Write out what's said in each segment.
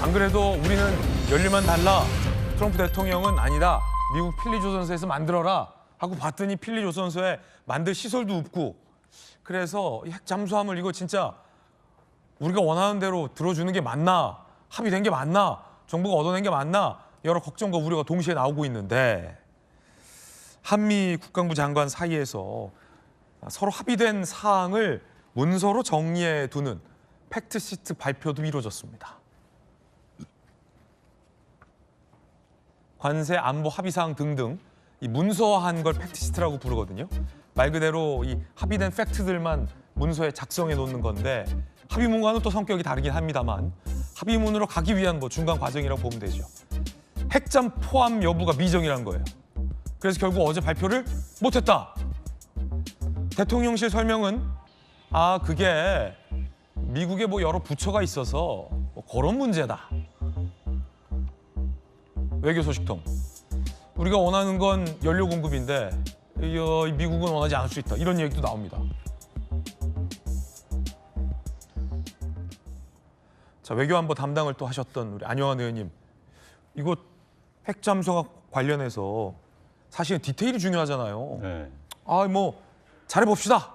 안 그래도 우리는 연료만 달라. 트럼프 대통령은 아니다. 미국 필리조선소에서 만들어라 하고 봤더니 필리조선소에 만들 시설도 없고. 그래서 이 핵 잠수함을 이거 진짜 우리가 원하는 대로 들어주는 게 맞나? 합의된 게 맞나? 정부가 얻어낸 게 맞나? 여러 걱정과 우려가 동시에 나오고 있는데 한미 국방부 장관 사이에서 서로 합의된 사항을 문서로 정리해 두는 팩트시트 발표도 이루어졌습니다. 관세, 안보, 합의사항 등등 이 문서화한 걸 팩트시트라고 부르거든요. 말 그대로 이 합의된 팩트들만 문서에 작성해 놓는 건데 합의문과는 또 성격이 다르긴 합니다만 합의문으로 가기 위한 뭐 중간 과정이라고 보면 되죠. 핵잠 포함 여부가 미정이란 거예요. 그래서 결국 어제 발표를 못했다. 대통령실 설명은 그게 미국에 뭐 여러 부처가 있어서 뭐 그런 문제다. 외교 소식통. 우리가 원하는 건 연료 공급인데 미국은 원하지 않을 수 있다. 이런 얘기도 나옵니다. 자, 외교안보 담당을 또 하셨던 우리 안영환 의원님. 이거 핵잠수와 관련해서 사실은 디테일이 중요하잖아요. 네. 뭐 잘해봅시다.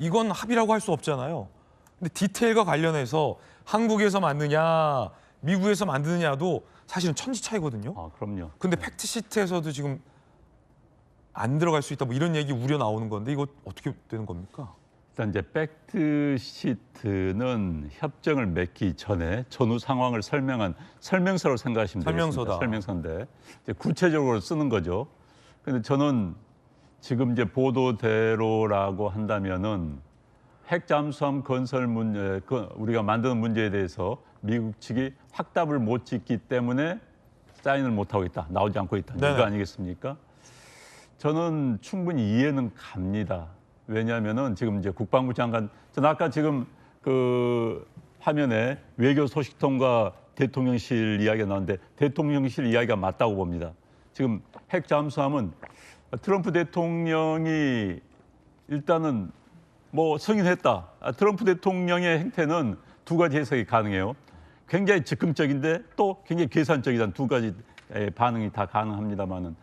이건 합의라고 할 수 없잖아요. 근데 디테일과 관련해서 한국에서 만드냐 미국에서 만드느냐도 사실은 천지 차이거든요. 그럼요. 근데 팩트시트에서도 지금 안 들어갈 수 있다 뭐 이런 얘기 우려 나오는 건데 이거 어떻게 되는 겁니까? 일단 이제 팩트시트는 협정을 맺기 전에 전후 상황을 설명한 설명서로 생각하시면 설명서다. 되겠습니다. 설명서인데 이제 구체적으로 쓰는 거죠. 근데 저는 지금 이제 보도대로라고 한다면은 핵 잠수함 건설 문제, 우리가 만드는 문제에 대해서 미국 측이 확답을 못 짓기 때문에 사인을 못 하고 있다, 나오지 않고 있다. 네네. 이거 아니겠습니까? 저는 충분히 이해는 갑니다. 왜냐하면은 지금 이제 국방부 장관, 저는 아까 지금 그 화면에 외교 소식통과 대통령실 이야기가 나왔는데 대통령실 이야기가 맞다고 봅니다. 지금 핵 잠수함은 트럼프 대통령이 일단은 뭐 승인했다. 트럼프 대통령의 행태는 두 가지 해석이 가능해요. 굉장히 즉흥적인데 또 굉장히 계산적이다는 두 가지 반응이 다 가능합니다만은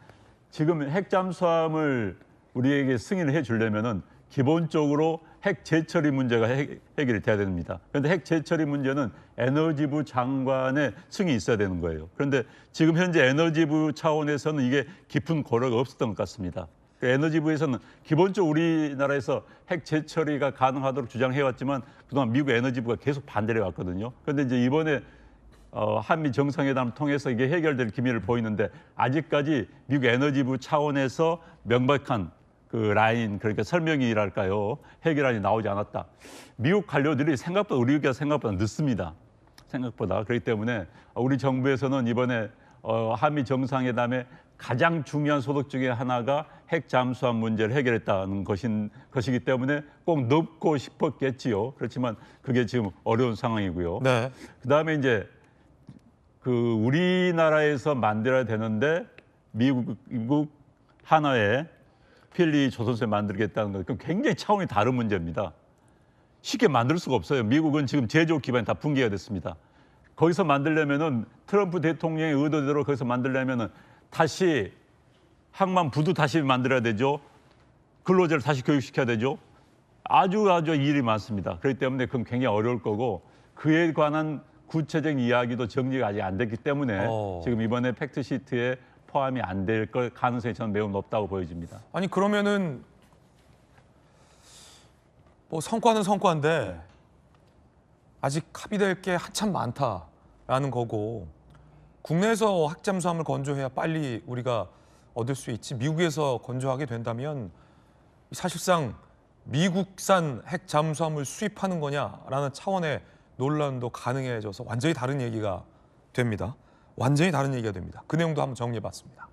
지금 핵 잠수함을 우리에게 승인을 해주려면은 기본적으로 핵 재처리 문제가 해결이 돼야 됩니다. 그런데 핵 재처리 문제는 에너지부 장관의 승인이 있어야 되는 거예요. 그런데 지금 현재 에너지부 차원에서는 이게 깊은 고려가 없었던 것 같습니다. 에너지부에서는 기본적으로 우리나라에서 핵 재처리가 가능하도록 주장해왔지만 그동안 미국 에너지부가 계속 반대를 해왔거든요. 그런데 이제 이번에 한미 정상회담을 통해서 이게 해결될 기미를 보이는데 아직까지 미국 에너지부 차원에서 명백한 그 라인, 그러니까 설명이랄까요, 해결안이 나오지 않았다. 미국 관료들이 생각보다 우리가 생각보다 늦습니다. 생각보다. 그렇기 때문에 우리 정부에서는 이번에 한미 정상회담에 가장 중요한 소득 중에 하나가 핵 잠수함 문제를 해결했다는 것이기 때문에 꼭 넣고 싶었겠지요. 그렇지만 그게 지금 어려운 상황이고요. 네. 그다음에 이제 그 우리나라에서 만들어야 되는데 미국 하나의 필리 조선소에 만들겠다는 것, 그건 굉장히 차원이 다른 문제입니다. 쉽게 만들 수가 없어요. 미국은 지금 제조 기반이 다 붕괴가 됐습니다. 거기서 만들려면은 트럼프 대통령의 의도대로 거기서 만들려면은 다시 항만부도 다시 만들어야 되죠. 근로자를 다시 교육시켜야 되죠. 아주 일이 많습니다. 그렇기 때문에 그건 굉장히 어려울 거고 그에 관한 구체적인 이야기도 정리가 아직 안 됐기 때문에 지금 이번에 팩트시트에 포함이 안 될 가능성이 저는 매우 높다고 보여집니다. 아니 그러면은 뭐 성과는 성과인데 아직 합의될 게 한참 많다라는 거고 국내에서 핵잠수함을 건조해야 빨리 우리가 얻을 수 있지 미국에서 건조하게 된다면 사실상 미국산 핵잠수함을 수입하는 거냐라는 차원의 논란도 가능해져서 완전히 다른 얘기가 됩니다. 완전히 다른 얘기가 됩니다. 그 내용도 한번 정리해봤습니다.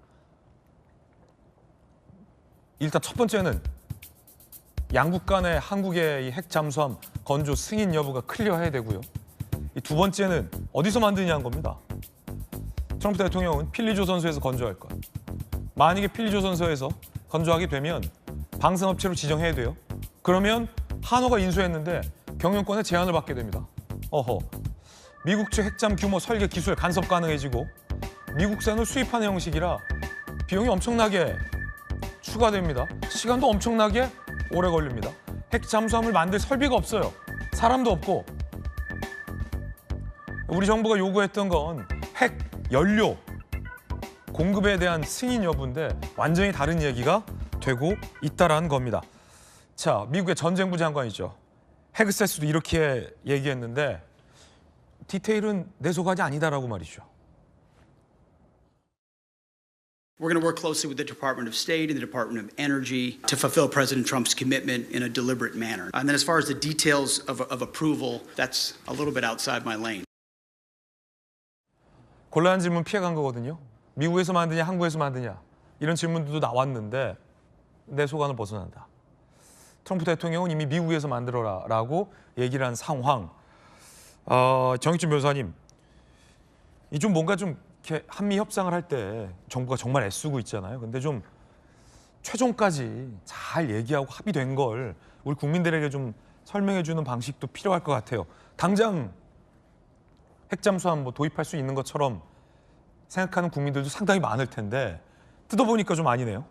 일단 첫 번째는 양국 간의 한국의 이 핵잠수함 건조 승인 여부가 클리어해야 되고요. 이 두 번째는 어디서 만드냐는 겁니다. 트럼프 대통령은 필리조선소에서 건조할 것. 만약에 필리조선소에서 건조하게 되면 방산업체로 지정해야 돼요. 그러면 한화가 인수했는데 경영권에 제한을 받게 됩니다. 미국 측 핵잠 규모 설계 기술 간섭 가능해지고 미국산을 수입하는 형식이라 비용이 엄청나게 추가됩니다. 시간도 엄청나게 오래 걸립니다. 핵 잠수함을 만들 설비가 없어요. 사람도 없고. 우리 정부가 요구했던 건 핵 연료 공급에 대한 승인 여부인데 완전히 다른 얘기가 되고 있다라는 겁니다. 자, 미국의 전쟁부 장관이죠. 헤그세스도 이렇게 얘기했는데 디테일은 내 소관이 아니다라고 말이죠. We're going to work closely with the Department of State and the Department of Energy to fulfill President Trump's commitment in a deliberate manner. And then as far as the details of approval, that's a little bit outside my lane. 곤란한 질문 피해간 거거든요. 미국에서 만드냐 한국에서 만드냐 이런 질문들도 나왔는데 내 소관을 벗어난다. 트럼프 대통령은 이미 미국에서 만들어라라고 얘기를 한 상황. 정익준 변호사님, 이 좀 뭔가 좀 이렇게 한미 협상을 할 때 정부가 정말 애쓰고 있잖아요. 근데 좀 최종까지 잘 얘기하고 합의된 걸 우리 국민들에게 좀 설명해주는 방식도 필요할 것 같아요. 당장 핵잠수함 뭐 도입할 수 있는 것처럼 생각하는 국민들도 상당히 많을 텐데 뜯어보니까 좀 아니네요.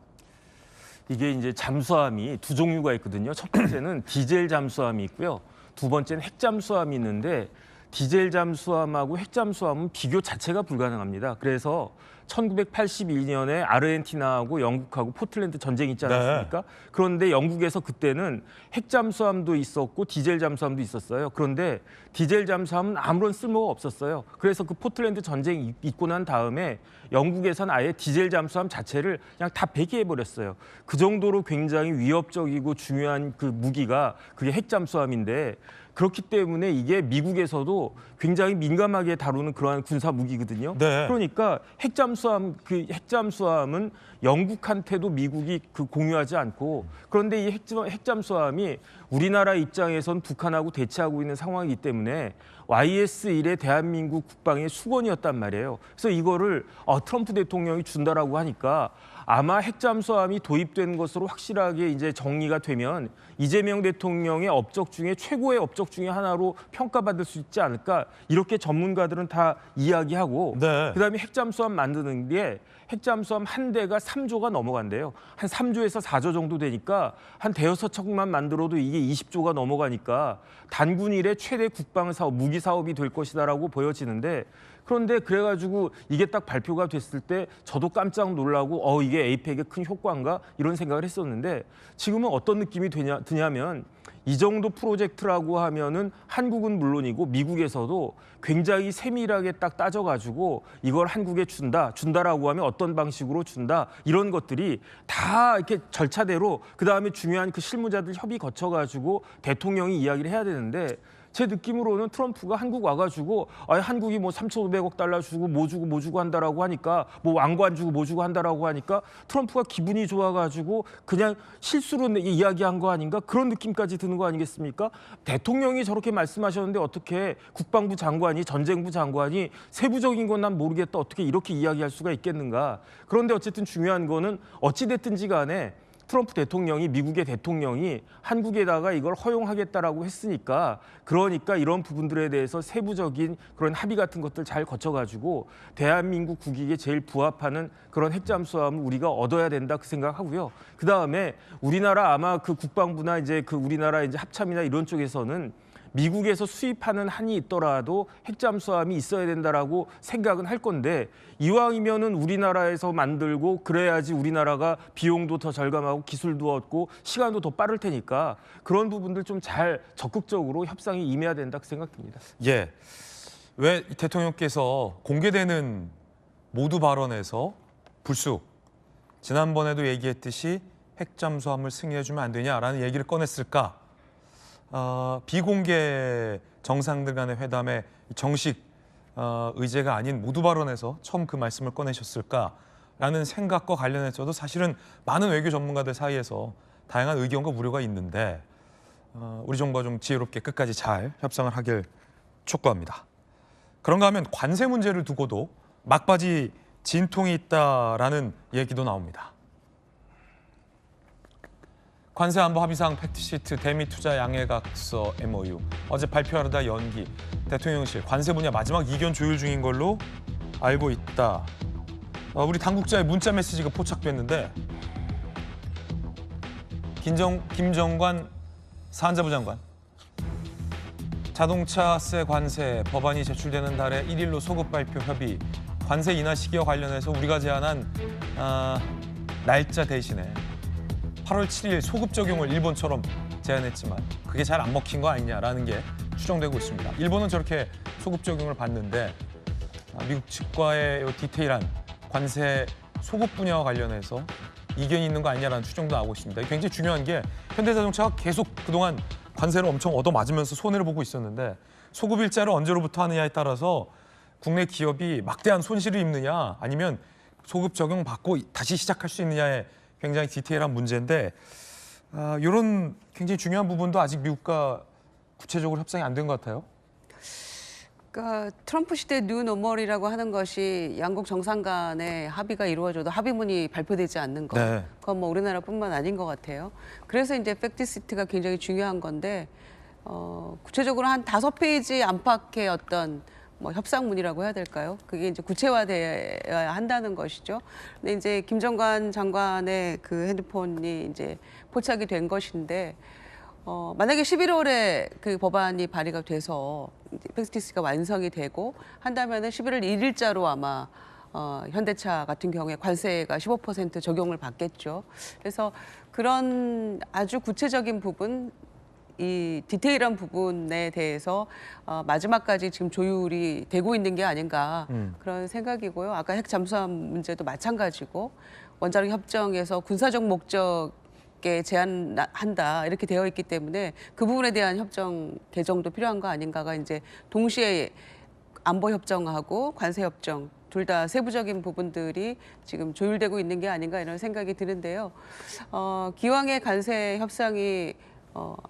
이게 이제 잠수함이 두 종류가 있거든요. 첫 번째는 디젤 잠수함이 있고요. 두 번째는 핵 잠수함이 있는데 디젤 잠수함하고 핵 잠수함은 비교 자체가 불가능합니다. 그래서 1982년에 아르헨티나하고 영국하고 포틀랜드 전쟁이 있지 않았습니까? 네. 그런데 영국에서 그때는 핵 잠수함도 있었고 디젤 잠수함도 있었어요. 그런데 디젤 잠수함은 아무런 쓸모가 없었어요. 그래서 그 포틀랜드 전쟁이 있고 난 다음에 영국에서는 아예 디젤 잠수함 자체를 그냥 다 폐기해버렸어요. 그 정도로 굉장히 위협적이고 중요한 그 무기가 그게 핵 잠수함인데 그렇기 때문에 이게 미국에서도 굉장히 민감하게 다루는 그러한 군사 무기거든요. 네. 그러니까 핵잠수함은 영국한테도 미국이 공유하지 않고 그런데 이 핵잠수함이 우리나라 입장에선 북한하고 대치하고 있는 상황이기 때문에 YS-1의 대한민국 국방의 수건이었단 말이에요. 그래서 이거를 트럼프 대통령이 준다라고 하니까 아마 핵잠수함이 도입된 것으로 확실하게 이제 정리가 되면 이재명 대통령의 업적 중에 최고의 업적 중에 하나로 평가받을 수 있지 않을까 이렇게 전문가들은 다 이야기하고 네. 그다음에 핵잠수함 만드는 게 핵잠수함 한 대가 3조가 넘어간대요. 한 3조에서 4조 정도 되니까 한 대여섯 척만 만들어도 이게 20조가 넘어가니까 단군일의 최대 국방 사업, 무기 사업이 될 것이다라고 보여지는데 그런데 그래가지고 이게 딱 발표가 됐을 때 저도 깜짝 놀라고 이게 에이펙에 큰 효과인가 이런 생각을 했었는데 지금은 어떤 느낌이 드냐면 이 정도 프로젝트라고 하면은 한국은 물론이고 미국에서도 굉장히 세밀하게 딱 따져가지고 이걸 한국에 준다라고 하면 어떤 방식으로 준다 이런 것들이 다 이렇게 절차대로 그 다음에 중요한 그 실무자들 협의 거쳐가지고 대통령이 이야기를 해야 되는데 제 느낌으로는 트럼프가 한국 와가지고 한국이 뭐 3,500억 달러 주고 뭐 주고 한다라고 하니까 뭐 왕관 주고 뭐 주고 한다라고 하니까 트럼프가 기분이 좋아가지고 그냥 실수로 이야기한 거 아닌가 그런 느낌까지 드는 거 아니겠습니까? 대통령이 저렇게 말씀하셨는데 어떻게 국방부 장관이 전쟁부 장관이 세부적인 건 난 모르겠다 어떻게 이렇게 이야기할 수가 있겠는가? 그런데 어쨌든 중요한 거는 어찌 됐든지 간에 트럼프 대통령이 미국의 대통령이 한국에다가 이걸 허용하겠다라고 했으니까 그러니까 이런 부분들에 대해서 세부적인 그런 합의 같은 것들 잘 거쳐가지고 대한민국 국익에 제일 부합하는 그런 핵잠수함을 우리가 얻어야 된다 그 생각하고요. 그 다음에 우리나라 아마 그 국방부나 이제 그 우리나라 이제 합참이나 이런 쪽에서는 미국에서 수입하는 한이 있더라도 핵잠수함이 있어야 된다라고 생각은 할 건데 이왕이면은 우리나라에서 만들고 그래야지 우리나라가 비용도 더 절감하고 기술도 얻고 시간도 더 빠를 테니까 그런 부분들 좀 잘 적극적으로 협상에 임해야 된다 그 생각됩니다. 예, 왜 대통령께서 공개되는 모두 발언에서 불쑥 지난번에도 얘기했듯이 핵잠수함을 승인해주면 안 되냐라는 얘기를 꺼냈을까? 비공개 정상들 간의 회담에 정식 의제가 아닌 모두 발언에서 처음 그 말씀을 꺼내셨을까라는 생각과 관련해서도 사실은 많은 외교 전문가들 사이에서 다양한 의견과 우려가 있는데 우리 정부가 좀 지혜롭게 끝까지 잘 협상을 하길 촉구합니다. 그런가 하면 관세 문제를 두고도 막바지 진통이 있다라는 얘기도 나옵니다. 관세 안보 합의사항 팩트시트 대미 투자 양해각서 MOU 어제 발표하려다 연기. 대통령실 관세 분야 마지막 이견 조율 중인 걸로 알고 있다. 우리 당국자의 문자 메시지가 포착됐는데 김정관 산자부 장관 자동차세 관세 법안이 제출되는 달에 1일로 소급 발표 협의 관세 인하 시기와 관련해서 우리가 제안한 날짜 대신에 8월 7일 소급 적용을 일본처럼 제안했지만 그게 잘 안 먹힌 거 아니냐라는 게 추정되고 있습니다. 일본은 저렇게 소급 적용을 받는데 미국 측과의 디테일한 관세 소급 분야와 관련해서 이견이 있는 거 아니냐라는 추정도 나오고 있습니다. 굉장히 중요한 게 현대자동차가 계속 그동안 관세를 엄청 얻어맞으면서 손해를 보고 있었는데 소급 일자를 언제로부터 하느냐에 따라서 국내 기업이 막대한 손실을 입느냐 아니면 소급 적용받고 다시 시작할 수 있느냐에 굉장히 디테일한 문제인데 이런 굉장히 중요한 부분도 아직 미국과 구체적으로 협상이 안 된 것 같아요. 그러니까 트럼프 시대 뉴 노멀이라고 하는 것이 양국 정상 간의 합의가 이루어져도 합의문이 발표되지 않는 것. 네. 그건 뭐 우리나라뿐만 아닌 것 같아요. 그래서 이제 팩트시트가 굉장히 중요한 건데 구체적으로 한 5페이지 안팎의 어떤 뭐 협상문이라고 해야 될까요? 그게 이제 구체화되어야 한다는 것이죠. 근데 이제 김정관 장관의 그 핸드폰이 이제 포착이 된 것인데 만약에 11월에 그 법안이 발의가 돼서 팩트시트가 완성이 되고 한다면은 11월 1일자로 아마 현대차 같은 경우에 관세가 15% 적용을 받겠죠. 그래서 그런 아주 구체적인 부분, 이 디테일한 부분에 대해서 마지막까지 지금 조율이 되고 있는 게 아닌가 그런 생각이고요. 아까 핵 잠수함 문제도 마찬가지고 원자력 협정에서 군사적 목적에 제한한다 이렇게 되어 있기 때문에 그 부분에 대한 협정 개정도 필요한 거 아닌가가 이제 동시에 안보 협정하고 관세 협정 둘 다 세부적인 부분들이 지금 조율되고 있는 게 아닌가 이런 생각이 드는데요. 기왕의 관세 협상이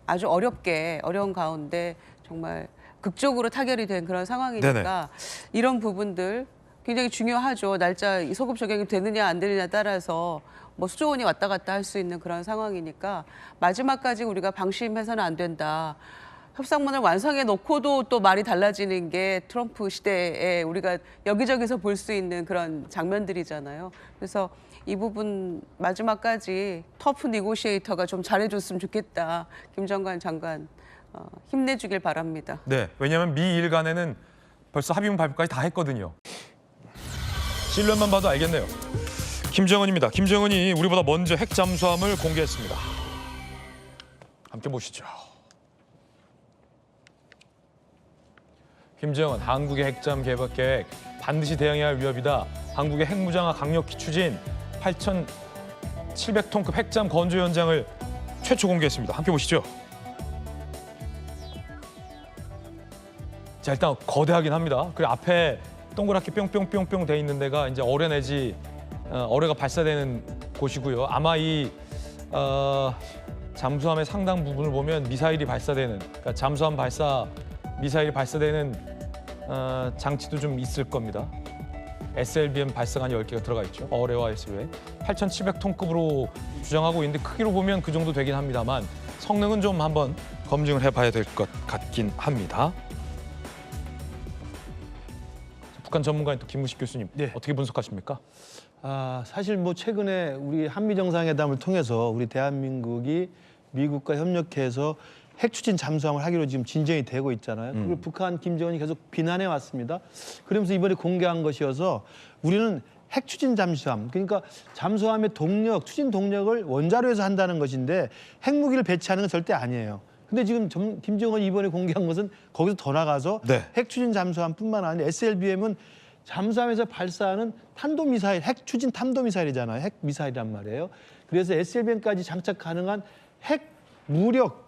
아주 어려운 가운데 정말 극적으로 타결이 된 그런 상황이니까 네네. 이런 부분들 굉장히 중요하죠. 날짜 소급 적용이 되느냐 안 되느냐에 따라서 뭐 수조 원이 왔다 갔다 할 수 있는 그런 상황이니까 마지막까지 우리가 방심해서는 안 된다. 협상문을 완성해 놓고도 또 말이 달라지는 게 트럼프 시대에 우리가 여기저기서 볼 수 있는 그런 장면들이잖아요. 그래서 이 부분 마지막까지 터프 니고시에이터가 좀 잘해줬으면 좋겠다. 김정관 장관 힘내주길 바랍니다. 네, 왜냐하면 미일 간에는 벌써 합의문 발표까지 다 했거든요. 실루엣만 봐도 알겠네요. 김정은입니다. 김정은이 우리보다 먼저 핵 잠수함을 공개했습니다. 함께 보시죠. 김정은 한국의 핵잠 개발 계획 반드시 대응해야 할 위협이다. 한국의 핵무장화 강력히 추진 8,700톤급 핵잠 건조 현장을 최초 공개했습니다. 함께 보시죠. 자, 일단 거대하긴 합니다. 그리고 앞에 동그랗게 뿅뿅뿅뿅 돼 있는 데가 이제 어뢰 내지 어뢰가 발사되는 곳이고요. 아마 이 잠수함의 상당 부분을 보면 미사일이 발사되는, 그러니까 잠수함 발사 미사일이 발사되는 장치도 좀 있을 겁니다. SLBM 발사관이 10개가 들어가 있죠. 어뢰와 SLBM 8,700톤급으로 주장하고 있는데 크기로 보면 그 정도 되긴 합니다만 성능은 좀 한번 검증을 해봐야 될 것 같긴 합니다. 북한 전문가인 또 김무식 교수님 네. 어떻게 분석하십니까? 사실 뭐 최근에 우리 한미 정상회담을 통해서 우리 대한민국이 미국과 협력해서 핵 추진 잠수함을 하기로 지금 진전이 되고 있잖아요. 그걸 북한 김정은이 계속 비난해 왔습니다. 그러면서 이번에 공개한 것이어서 우리는 핵 추진 잠수함, 그러니까 잠수함의 동력, 추진 동력을 원자로에서 한다는 것인데 핵무기를 배치하는 건 절대 아니에요. 근데 지금 김정은이 이번에 공개한 것은 거기서 더 나가서 네. 핵 추진 잠수함뿐만 아니라 SLBM은 잠수함에서 발사하는 탄도미사일, 핵 추진 탄도미사일이잖아요. 핵 미사일이란 말이에요. 그래서 SLBM까지 장착 가능한 핵 무력,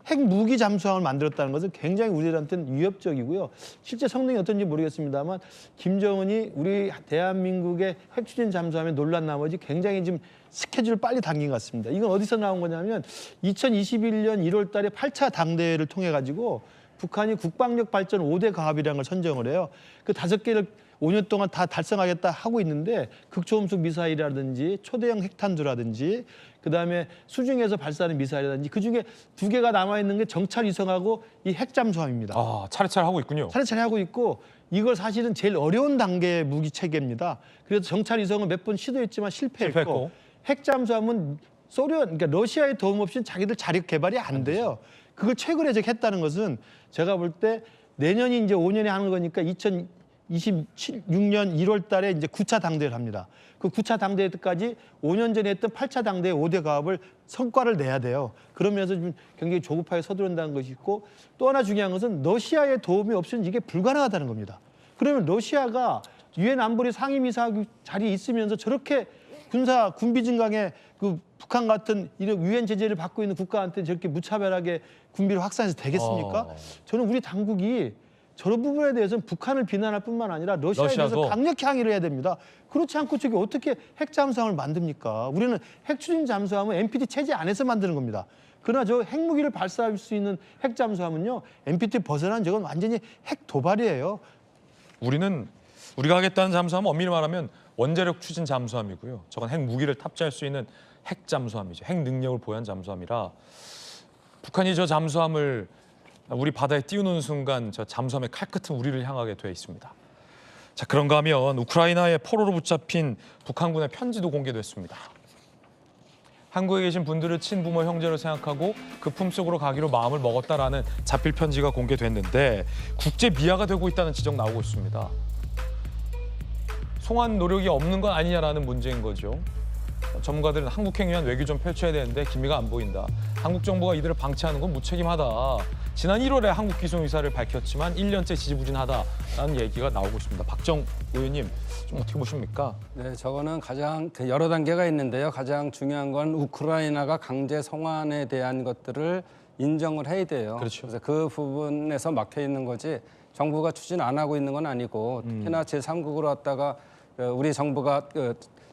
핵 무기 잠수함을 만들었다는 것은 굉장히 우리들한테는 위협적이고요. 실제 성능이 어떤지 모르겠습니다만 김정은이 우리 대한민국의 핵 추진 잠수함에 놀란 나머지 굉장히 지금 스케줄을 빨리 당긴 것 같습니다. 이건 어디서 나온 거냐면 2021년 1월 달에 8차 당대회를 통해 가지고 북한이 국방력 발전 5대 가업이라는 걸 선정을 해요. 그 5개를 5년 동안 다 달성하겠다 하고 있는데 극초음속 미사일이라든지 초대형 핵탄두라든지 그다음에 수중에서 발사하는 미사일이라든지 그중에 2개가 남아있는 게 정찰 위성하고 이 핵잠수함입니다. 아, 차례차례 하고 있군요. 차례차례 하고 있고 이걸 사실은 제일 어려운 단계의 무기 체계입니다. 그래서 정찰 위성은 몇 번 시도했지만 실패했고 핵잠수함은 소련, 그러니까 러시아의 도움 없이는 자기들 자력 개발이 안 돼요. 그걸 최근에 했다는 것은 제가 볼 때 내년이 이제 5년에 하는 거니까 2026년 1월 달에 이제 9차 당대회를 합니다. 그 9차 당대회 때까지 5년 전에 했던 8차 당대회 5대 가업을 성과를 내야 돼요. 그러면서 좀 굉장히 조급하게 서두른다는 것이 있고 또 하나 중요한 것은 러시아의 도움이 없으면 이게 불가능하다는 겁니다. 그러면 러시아가 유엔 안보리 상임이사 자리에 있으면서 저렇게 군비 증강에 그 북한 같은 이런 유엔 제재를 받고 있는 국가한테 저렇게 무차별하게 군비를 확산해서 되겠습니까? 저는 우리 당국이 저런 부분에 대해서는 북한을 비난할 뿐만 아니라 러시아에 대해서 강력히 항의를 해야 됩니다. 그렇지 않고 저게 어떻게 핵잠수함을 만듭니까? 우리는 핵추진 잠수함은 NPT 체제 안에서 만드는 겁니다. 그러나 저 핵무기를 발사할 수 있는 핵잠수함은요. NPT 벗어난 저건 완전히 핵 도발이에요. 우리가 하겠다는 잠수함은 엄밀히 말하면 원자력 추진 잠수함이고요. 저건 핵 무기를 탑재할 수 있는 핵 잠수함이죠. 핵 능력을 보유한 잠수함이라 북한이 저 잠수함을 우리 바다에 띄우는 순간 저 잠수함의 칼끝은 우리를 향하게 돼 있습니다. 자, 그런가 하면 우크라이나의 포로로 붙잡힌 북한군의 편지도 공개됐습니다. 한국에 계신 분들을 친부모 형제로 생각하고 그 품속으로 가기로 마음을 먹었다라는 자필 편지가 공개됐는데 국제 미화가 되고 있다는 지적 나오고 있습니다. 송환 노력이 없는 건 아니냐라는 문제인 거죠. 전문가들은 한국행 위한 외교 좀 펼쳐야 되는데 기미가 안 보인다. 한국 정부가 이들을 방치하는 건 무책임하다. 지난 1월에 한국 기송 의사를 밝혔지만 1년째 지지부진하다라는 얘기가 나오고 있습니다. 박정 의원님 좀 어떻게 보십니까? 네, 저거는 가장 여러 단계가 있는데요. 가장 중요한 건 우크라이나가 강제 송환에 대한 것들을 인정을 해야 돼요. 그렇죠. 그래서 그 부분에서 막혀 있는 거지 정부가 추진 안 하고 있는 건 아니고 특히나 제3국으로 왔다가 우리 정부가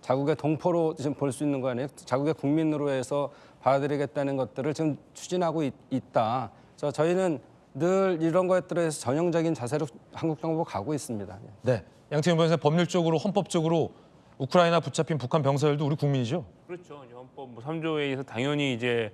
자국의 동포로 지금 볼 수 있는 거 아니에요? 자국의 국민으로 해서 받아들이겠다는 것들을 지금 추진하고 있다. 그래서 저희는 늘 이런 것들에 대해서 전형적인 자세로 한국 정부가 가고 있습니다. 네, 양태현 변호사 법률적으로 헌법적으로 우크라이나 붙잡힌 북한 병사들도 우리 국민이죠? 그렇죠. 이제 헌법 3조에 의해서 당연히 이제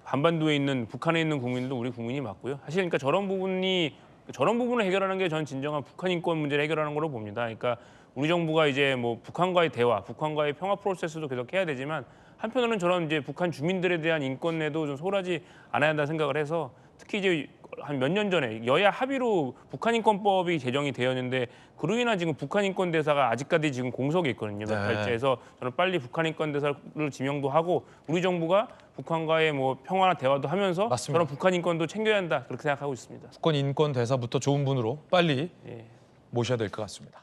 한반도에 있는 북한에 있는 국민들도 우리 국민이 맞고요. 사실 그러니까 저런 부분을 해결하는 게 전 진정한 북한 인권 문제를 해결하는 거로 봅니다. 그러니까 우리 정부가 이제 뭐 북한과의 대화, 북한과의 평화 프로세스도 계속 해야 되지만 한편으로는 저런 이제 북한 주민들에 대한 인권에도 좀 소홀하지 않아야 한다는 생각을 해서 특히 이제 한 몇 년 전에 여야 합의로 북한인권법이 제정이 되었는데 그로 인한 지금 북한인권대사가 아직까지 지금 공석에 있거든요. 몇 달째에서 저는 빨리 북한인권대사를 지명도 하고 우리 정부가 북한과의 뭐 평화나 대화도 하면서 맞습니다. 저런 북한인권도 챙겨야 한다 그렇게 생각하고 있습니다. 북한 인권 대사부터 좋은 분으로 빨리 모셔야 될 것 같습니다.